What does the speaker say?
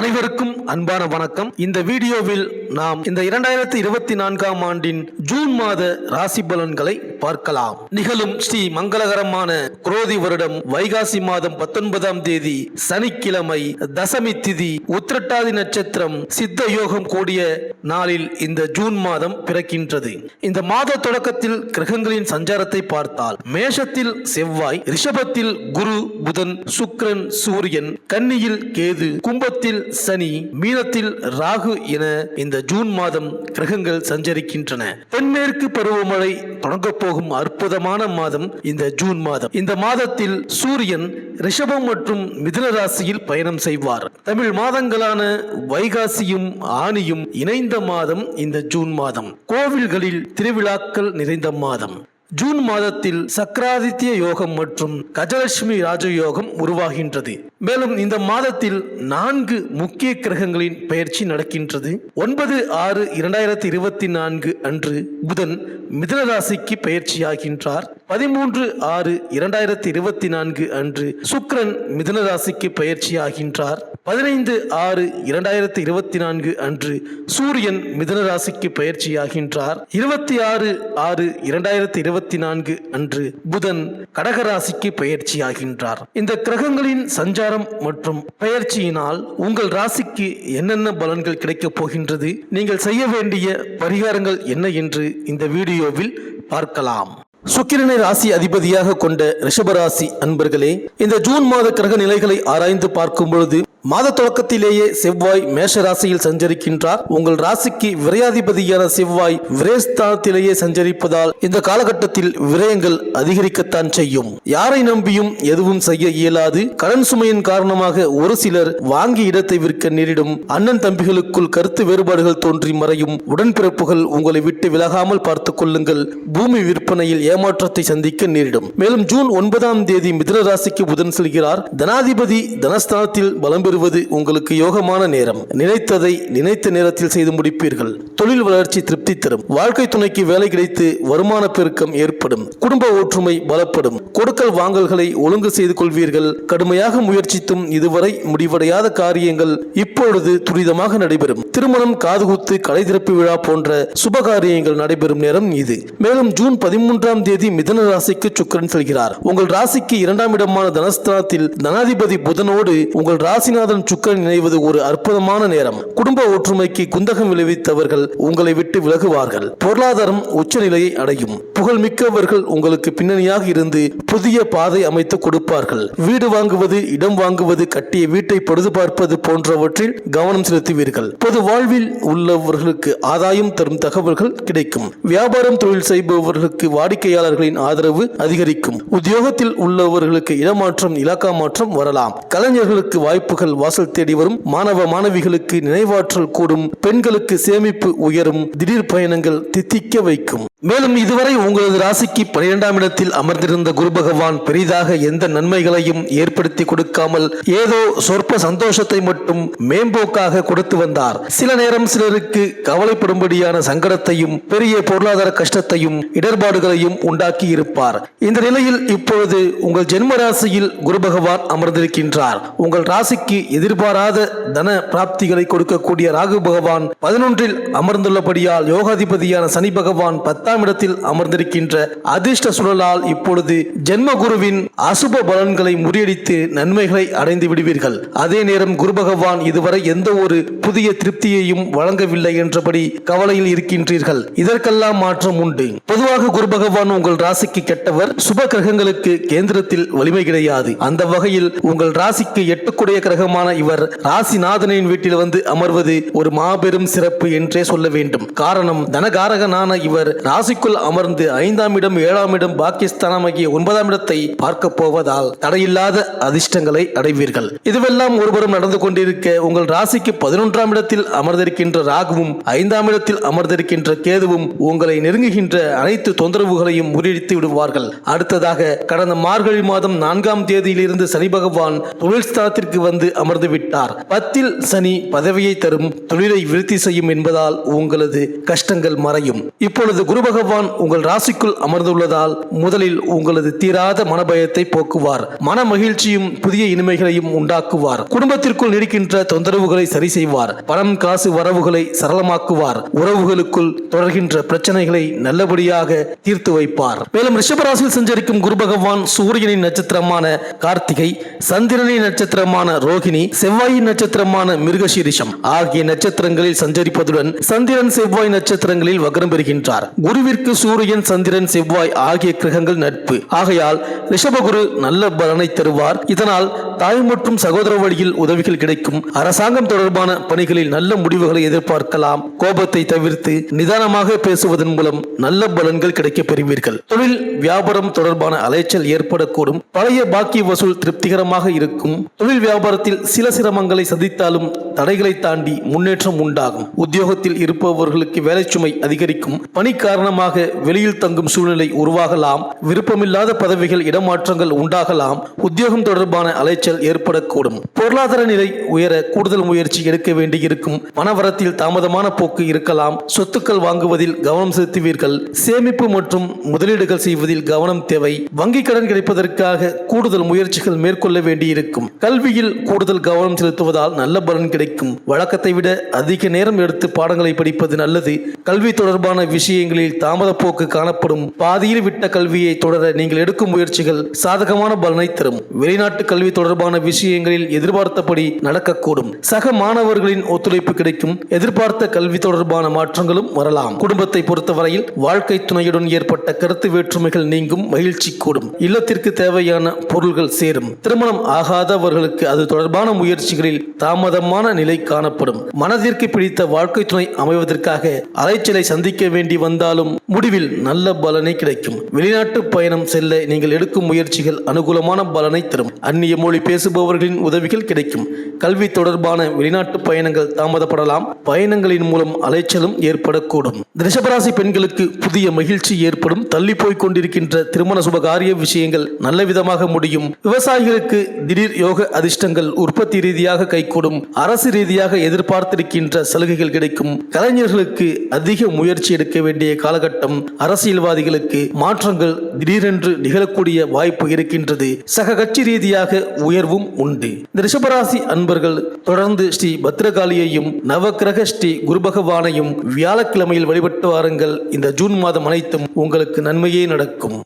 அனைவருக்கும் அன்பான வணக்கம். இந்த வீடியோவில் நாம் இந்த 2024ஆம் ஆண்டின் ஜூன் மாத ராசி பலன்களை பார்க்கலாம். நிகழும் ஸ்ரீ மங்களகரமான குரோதி வருடம் வைகாசி மாதம் 19ஆம் தேதி சனிக்கிழமை தசமி திதி உத்திரட்டாதி நட்சத்திரம் சித்த யோகம் கூடிய நாளில் இந்த ஜூன் மாதம் பிறக்கின்றது. இந்த மாத தொடக்கத்தில் கிரகங்களின் சஞ்சாரத்தை பார்த்தால் மேஷத்தில் செவ்வாய், ரிஷபத்தில் குரு, புதன், சுக்கிரன், சூரியன், கன்னியில் கேது, கும்பத்தில் சனி, மீனத்தில் ராகு என இந்த ஜூன் மாதம் கிரகங்கள் சஞ்சரிக்கின்றன. தென்மேற்கு பருவமழை தொடங்கப் போகும் அற்புதமான மாதம் இந்த ஜூன் மாதம். இந்த மாதத்தில் சூரியன் ரிஷபம் மற்றும் மிதுன ராசியில் பயணம் செய்வார். தமிழ் மாதங்களான வைகாசியும் ஆனியும் இணைந்த மாதம் இந்த ஜூன் மாதம். கோவில்களில் திருவிழாக்கள் நிறைந்த மாதம். ஜூன் மாதத்தில் சக்கராதித்ய யோகம் மற்றும் கஜலட்சுமி ராஜயோகம் உருவாகின்றது. மேலும் இந்த மாதத்தில் 4 முக்கிய கிரகங்களின் பெயர்ச்சி நடக்கின்றது. 9/6/2024 அன்று புதன் மிதுன ராசிக்கு பெயர்ச்சியாகின்றார். 13/6/2024 அன்று சுக்கிரன் மிதுன ராசிக்கு பெயர்ச்சியாகின்றார். 15/6/2024 அன்று சூரியன் மிதுன ராசிக்கு பெயர்ச்சியாகின்றார். 26/6/2024 அன்று புதன் கடகராசிக்கு பெயர்ச்சியாகின்றார். இந்த கிரகங்களின் சஞ்சாரம் மற்றும் பெயர்ச்சியினால் உங்கள் ராசிக்கு என்னென்ன பலன்கள் கிடைக்கப் போகின்றது, நீங்கள் செய்ய வேண்டிய பரிகாரங்கள் என்ன என்று இந்த வீடியோவில் பார்க்கலாம். சுக்கிரனை ராசி அதிபதியாக கொண்ட ரிஷபராசி அன்பர்களே, இந்த ஜூன் மாத கிரக நிலைகளை ஆராய்ந்து பார்க்கும் பொழுது மாத தொடக்கத்திலேயே செவ்வாய் மேஷ ராசியில் சஞ்சரிக்கின்றார். உங்கள் ராசிக்கு விரையாதிபதியான செவ்வாய் விரயஸ்தானத்திலேயே சஞ்சரிப்பதால் இந்த காலகட்டத்தில் விரயங்கள் அதிகரிக்கத்தான் செய்யும். யாரை நம்பியும் எதுவும் செய்ய இயலாது. கடன் சுமையின் காரணமாக ஒரு சிலர் வாங்கி இடத்தை விற்க நேரிடும். அண்ணன் தம்பிகளுக்குள் கருத்து வேறுபாடுகள் தோன்றி மறையும். உடன்பிறப்புகள் உங்களை விட்டு விலகாமல் பார்த்துக் கொள்ளுங்கள். பூமி விற்பனையில் ஏமாற்றத்தை சந்திக்க நேரிடும். மேலும் ஜூன் 9ஆம் தேதி மிதுன ராசிக்கு புதன் செல்கிறார். தனாதிபதி தனஸ்தானத்தில் பலம் பெறுவது உங்களுக்கு யோகமான நேரம். நினைத்ததை நினைத்த நேரத்தில் செய்து முடிப்பீர்கள். தொழில் வளர்ச்சி திருப்தி தரும். வாழ்க்கை துணைக்கு வேலை கிடைத்து வருமான பெருக்கம் ஏற்படும். குடும்ப ஒற்றுமை பலப்படும். கொடுக்கல் வாங்கல்களை ஒழுங்கு செய்து கொள்வீர்கள். கடுமையாக முயற்சித்தும் இதுவரை முடிவடையாத காரியங்கள் இப்பொழுது துரிதமாக நடைபெறும். திருமணம், காதுகுத்து, கடை திறப்பு விழா போன்ற சுப காரியங்கள் நடைபெறும் நேரம் இது. மேலும் ஜூன் 13ஆம் தேதி மிதுன ராசிக்கு சுக்கிரன் செல்கிறார். உங்கள் ராசிக்கு 2ஆம் இடமான தனஸ்தானத்தில் தனாதிபதி புதனோடு உங்கள் ராசிநாதன் சுக்கிரன் இணைவது ஒரு அற்புதமான நேரம். குடும்ப ஒற்றுமைக்கு குந்தகம் விளைவித்தவர்கள் உங்களை விட்டு விலகுவார்கள். பொருளாதாரம் உச்சநிலையை அடையும். புகழ்மிக்கவர்கள் உங்களுக்கு பின்னணியாக இருந்து புதிய பாதை அமைத்து கொடுப்பார்கள். வீடு வாங்குவது, இடம் வாங்குவது, கட்டிய வீட்டை பழுது பார்ப்பது போன்றவற்றில் கவனம் செலுத்துவீர்கள். பொது வாழ்வில் உள்ளவர்களுக்கு ஆதாயம் தரும் தகவல்கள் கிடைக்கும். வியாபாரம், தொழில் செய்பவர்களுக்கு வாடிக்கையாளர்களின் ஆதரவு அதிகரிக்கும். உத்தியோகத்தில் உள்ளவர்களுக்கு இடமாற்றம், இலாக்கா மாற்றம் வரலாம். கலைஞர்களுக்கு வாய்ப்புகள் வாசல் தேடி வரும். மாணவ மாணவிகளுக்கு நினைவாற்றல் கூடும். பெண்களுக்கு சேமிப்பு உயரும். திடீர் பயணங்கள் தித்திக்க வைக்கும். மேலும் இதுவரை உங்களது ராசிக்கு 12ஆம் இடத்தில் அமர்ந்திருந்த குரு பகவான் பெரிதாக எந்த நன்மைகளையும் ஏற்படுத்தி கொடுக்காமல் ஏதோ சொற்ப சந்தோஷத்தை மட்டும் மேம்போக்காக கொடுத்து வந்தார். சில நேரம் சிலருக்கு கவலைப்படும்படியான சங்கடத்தையும் பெரிய பொருளாதார கஷ்டத்தையும் இடர்பாடுகளையும் உண்டாக்கி இருப்பார். இந்த நிலையில் இப்பொழுது உங்கள் ஜென்ம ராசியில் குரு பகவான் அமர்ந்திருக்கின்றார். உங்கள் ராசிக்கு எதிர்பாராத தன பிராப்திகளை கொடுக்கக்கூடிய ராகு பகவான் 11இல் அமர்ந்துள்ளபடியால் யோகாதிபதியான சனி பகவான் 10ஆம் இடத்தில் அமர்ந்திருக்கின்ற அதிர்ஷ்ட சுழலால் இப்பொழுது ஜென்ம குருவின் அசுப பலன்களை முறியடித்து நன்மைகளை அடைந்து விடுவீர்கள். அதே நேரம் குரு பகவான் இதுவரை எந்த ஒரு புதிய திருப்தியையும் வழங்கவில்லை என்றபடி கவலையில் இருக்கின்றீர்கள். இதற்கெல்லாம் மாற்றம் உண்டு. பொதுவாக குரு பகவான் உங்கள் ராசிக்கு கெட்டவர். சுப கிரகங்களுக்கு கேந்திரத்தில் வலிமை கிடையாது. அந்த வகையில் உங்கள் ராசிக்கு 8 கிரகமான இவர் ராசிநாதனின் வீட்டில் வந்து அமர்வது ஒரு மாபெரும் சிறப்பு என்றே சொல்ல வேண்டும். காரணம், தனகாரகனான இவர் ராசிக்குள் அமர்ந்து 5ஆம் இடம், 7ஆம் இடம், பாக்கியஸ்தானமாகிய 9ஆம் இடத்தை பார்க்க போவதால் தடையில்லாத அதிர்ஷ்டங்களை அடைவீர்கள். இதுவெல்லாம் ஒருபுறம் நடந்து கொண்டிருக்க உங்கள் ராசிக்கு 11ஆம் இடத்தில் அமர்ந்திருக்கின்ற ராகுவும் 5ஆம் இடத்தில் அமர்ந்திருக்கின்ற கேதுவும் உங்களை நெருங்குகின்ற அனைத்து தொந்தரவுகளையும் முறியடித்து விடுவார்கள். அடுத்ததாக கடந்த மார்கழி மாதம் 4ஆம் தேதியிலிருந்து சனி பகவான் தொழில் ஸ்தானத்திற்கு வந்து அமர்ந்து விட்டார். 10இல் சனி பதவியை தரும், தொழிலை விருத்தி செய்யும் என்பதால் உங்களது கஷ்டங்கள் மறையும். இப்பொழுது குரு பகவான் உங்கள் ராசிக்குள் அமர்ந்துள்ளதால் முதலில் உங்களது தீராத மனபயத்தை போக்குவார். மன மகிழ்ச்சியும் புதிய இனிமைகளையும் உண்டாக்குவார். குடும்பத்திற்குள் நீடிக்கின்ற தொந்தரவுகளை சரி செய்வார். பணம் காசு வரவுகளை சரளமாக்குவார். உறவுகளுக்குள் தொடர்கின்ற பிரச்சனைகளை நல்லபடியாக தீர்த்து வைப்பார். மேலும் ரிஷபராசியில் சஞ்சரிக்கும் குரு பகவான் சூரியனின் நட்சத்திரமான கார்த்திகை, சந்திரனின் நட்சத்திரமான ரோகிணி, செவ்வாயின் நட்சத்திரமான மிருகசீரிஷம் ஆகிய நட்சத்திரங்களில் சஞ்சரிப்பதுடன் சந்திரன் செவ்வாய் நட்சத்திரங்களில் வக்ரம் பெறுகின்றார். குருவிற்கு சூரியன் சந்திரன் செவ்வாய் ஆகிய கிரகங்கள் நட்பு. ஆகையால் ரிஷபகுரு நல்ல பலனை தருவார். இதனால் தாய் மற்றும் சகோதர வழியில் உதவிகள் கிடைக்கும். அரசாங்கம் தொடர்பான பணிகளில் நல்ல முடிவுகளை எதிர்பார்க்கலாம். கோபத்தை தவிர்த்து நிதானமாக பேசுவதன் மூலம் நல்ல பலன்கள் கிடைக்க பெறுவீர்கள். தொழில் வியாபாரம் தொடர்பான அலைச்சல் ஏற்படக்கூடும். பழைய பாக்கி வசூல் திருப்திகரமாக இருக்கும். தொழில் வியாபாரத்தில் சில சிரமங்களை சந்தித்தாலும் தடைகளை தாண்டி முன்னேற்றம் உண்டாகும். உத்தியோகத்தில் இருப்பவர்களுக்கு வேலை சுமை அதிகரிக்கும். பணி காரணமாக வெளியில் தங்கும் சூழ்நிலை உருவாகலாம். விருப்பமில்லாத பதவிகள் இடமாற்றங்கள் உண்டாகலாம். உத்தியோகம் தொடர்பான அலைச்சல் ஏற்படக்கூடும். பொருளாதார நிலை உயர கூடுதல் முயற்சி எடுக்க வேண்டியிருக்கும். பணவரத்தில் தாமதமான போக்கு இருக்கலாம். சொத்துக்கள் வாங்குவதில் கவனம் செலுத்துவீர்கள். சேமிப்பு மற்றும் முதலீடுகள் செய்வதில் கவனம் தேவை. வங்கி கடன் கிடைப்பதற்காக கூடுதல் முயற்சிகள் மேற்கொள்ள வேண்டியிருக்கும். கல்வியில் கூடுதல் கவனம் செலுத்துவதால் நல்ல பலன் கிடைக்கும். வழக்கத்தை விட அதிக நேரம் எடுத்து பாடங்களை படிப்பது நல்லது. கல்வி தொடர்பான விஷயங்களில் தாமத போக்கு காணப்படும். பாதியில் விட்ட கல்வியை தொடர நீங்கள் எடுக்கும் முயற்சிகள் சாதகமான பலனை தரும். வெளிநாட்டு கல்வி தொடர்பான விஷயங்களில் எதிர்பார்த்தபடி நடக்கக்கூடும். சக மாணவர்களின் ஒத்துழைப்பு கிடைக்கும். எதிர்பார்த்த கல்வி தொடர்பான மாற்றங்களும் வரலாம். குடும்பத்தை பொறுத்தவரையில் வாழ்க்கை துணையுடன் ஏற்பட்ட கருத்து வேற்றுமைகள் நீங்கும். மகிழ்ச்சி கூடும். இல்லத்திற்கு தேவையான பொருள்கள் சேரும். திருமணம் ஆகாதவர்களுக்கு அது தொடர்பான முயற்சிகளில் தாமதமான நிலை காணப்படும். மனதிற்கு பிடித்த வாழ்க்கை துணை அமைவதற்காக அலைச்சலை சந்திக்க வேண்டி வந்தாலும் முடிவில் நல்ல பலனை கிடைக்கும். வெளிநாட்டு பயணம் செல்ல நீங்கள் எடுக்கும் முயற்சிகள் அனுகூலமான பலனை தரும். அந்நிய மொழி பேசுபவர்களின் உதவிகள் கிடைக்கும். கல்வி தொடர்பான வெளிநாட்டு பயணங்கள் தாமதப்படலாம். பயணங்களின் மூலம் அலைச்சலும் ஏற்படக்கூடும். ரிஷபராசி பெண்களுக்கு புதிய மகிழ்ச்சி ஏற்படும். தள்ளி போய் கொண்டிருக்கின்ற திருமண சுபகாரிய விஷயங்கள் நல்ல விதமாக முடியும். விவசாயிகளுக்கு திடீர் யோக அதிர்ஷ்டங்கள் உற்பத்தி ரீதியாக கைகூடும். அரசு ரீதியாக எதிர்பார்த்திருக்கின்ற சலுகைகள் கிடைக்கும். கலைஞர்களுக்கு அதிக முயற்சி எடுக்க வேண்டிய காலகட்டம். அரசியல்வாதிகளுக்கு மாற்றங்கள் திடீரென்று நிகழக்கூடிய வாய்ப்பு இருக்கின்றது. சக கட்சி ரீதியாக உயர்வும் உண்டு. இந்த ரிஷபராசி அன்பர்கள் தொடர்ந்து ஸ்ரீ பத்ரகாளியையும் நவக்கிரக ஸ்ரீ குரு பகவானையும் வியாழக்கிழமையில் வழிபட்டு வாருங்கள். இந்த ஜூன் மாதம் அனைத்தும் உங்களுக்கு நன்மையே நடக்கும்.